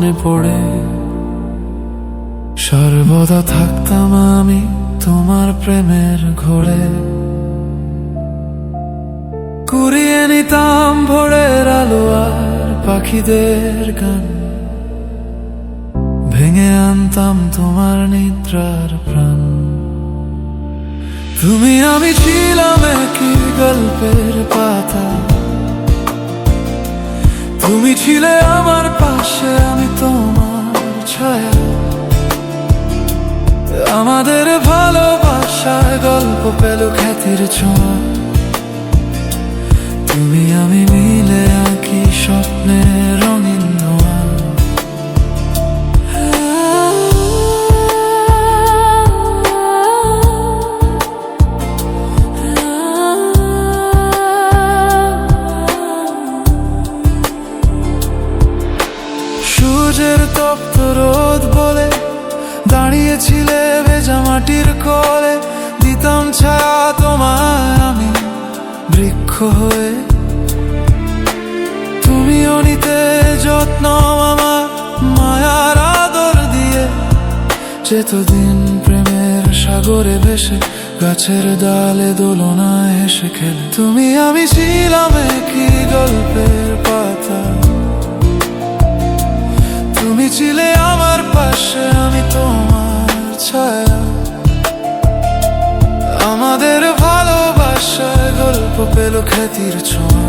মনে পড়ে। সর্বদা থাকতাম আমি তোমার প্রেমের ঘোরে, কুড়িয়ে নিতাম ভোরের আলো আর পাখিদের গান, ভেঙে আনতাম তোমার নিদ্রার প্রাণ। তুমি আমি ছিলাম একই গল্পের পাতা, তুমি ছিলে আমার পাশে, আমি তোমার ছায়া। আমাদের ভালোবাসার গল্প পেল খ্যাতির ছোঁয়া, তুমি আমি মিলে আঁকি স্বপ্নের রঙিন ধোঁয়া। সূর্যের তপ্ত রোদ বলে দাঁড়িয়েছিলে ভেজা মাটির কোলে, দিতাম ছায়া তোমায় আমি বৃক্ষ হয়ে। তুমিও নিতে যত্ন আমার মায়ার আদর দিয়ে, যেতদিন প্রেমের সাগরে ভেসে গাছের ডালে দোলনায় হেসে খেলে। তুমি আমি ছিলাম একই গল্পের পাতা, তুমি ছিলে আমার পাশে, আমি তোমার ছায়া। আমাদের ভালোবাসার গল্প পেল খ্যাতির ছোঁয়া,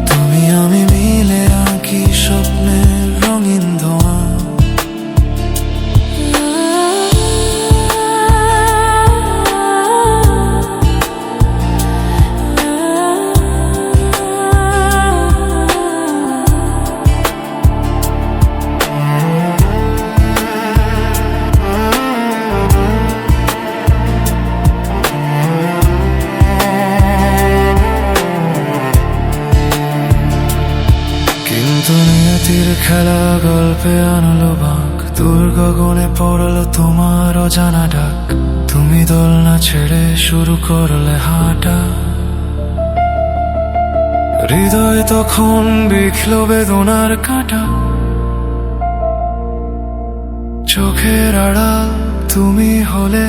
তুমি আমি মিলে আঁকি স্বপ্নের রঙিন ধোঁয়া। নিয়তির খেলা গল্পে আনলো বাঁক, দূর গগনে পড়লো তোমার অজানা ডাক। তুমি দোলনা ছেড়ে শুরু করলে হাঁটা, হৃদয় তখন বিখলো বেদনার কাঁটা। চোখের আড়াল তুমি হলে,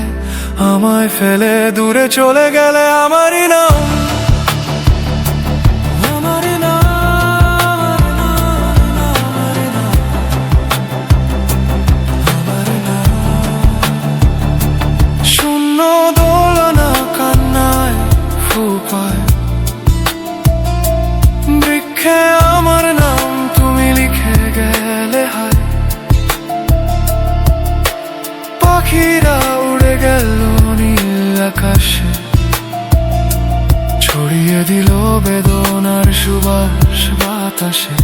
আমায় ফেলে দূরে চলে গেলে। আমারই নাম বৃক্ষে আমার নাম তুমি লিখে গেলে হায়। পাখিরা উড়ে গেল নীল আকাশে, ছড়িয়ে দিল বেদনার সুবাস বাতাসে।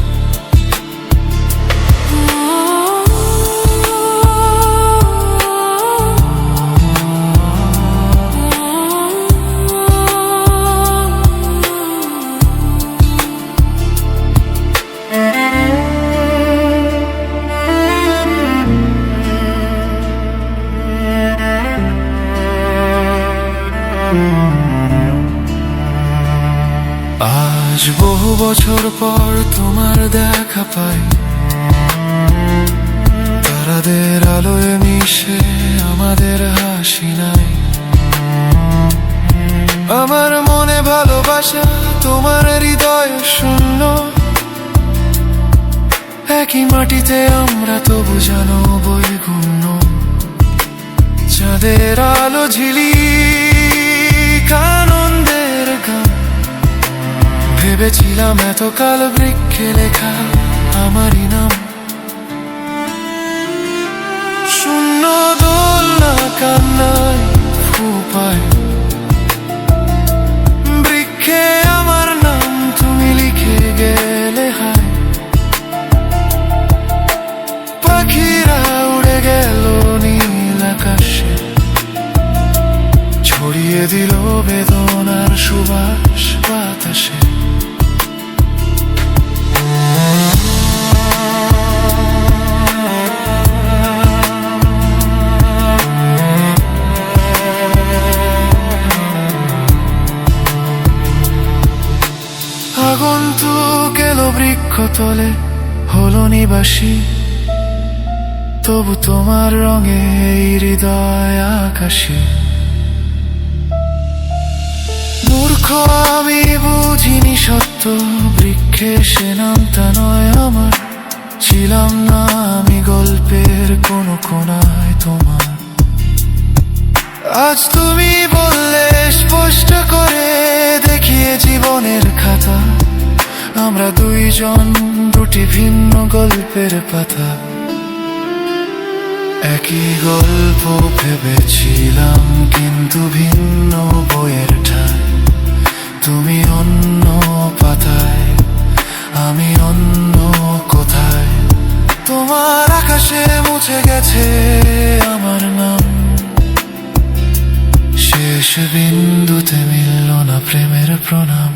আজ বহু বছর পর তোমার দেখা পাই, তারাদের আলোয় মিশে আমাদের হাসি নাই। আমার মনে ভালোবাসা, তোমার হৃদয় শূন্য, একই মাটিতে আমরা তবু জানো বৈগুণ্য। চাঁদের আলো ঝিলিক আনন্দের গান, ভেবেছিলাম এতকাল বৃক্ষে লেখা আমারই নাম। শূন্য দোলনা কান্নায় ফুপায়, বৃক্ষে আমার নাম তুমি লিখে গেলে হায়। পাখিরা উড়ে গেল নীল আকাশে, ছড়িয়ে দিল বেদনার সুবাস বাতাসে। আগন্তুক এলো বৃক্ষ তলে, হলো বাসি, তবু তোমার রঙে এই হৃদয় আকাশে। মূর্খ আমি বুঝিনি সত্য, বৃক্ষে সে নামটা নয় আমার। ছিলাম না আমি গল্পের কোনো কোনায় তোমার। আজ তুমি বললে স্পষ্ট করে, দেখিয়ে জীবনের খাতা, আমরা দুইজন দুটি ভিন্ন গল্পের পাতা। একই গল্প ভেবেছিলাম, কিন্তু ভিন্ন বইয়ের ঠায়। তুমি অন্য পাতায়, আমি অন্য কোথায়। তোমার আকাশে মুছে গেছে আমার নাম, শেষ বিন্দুতে মিলল না প্রেমের প্রণাম।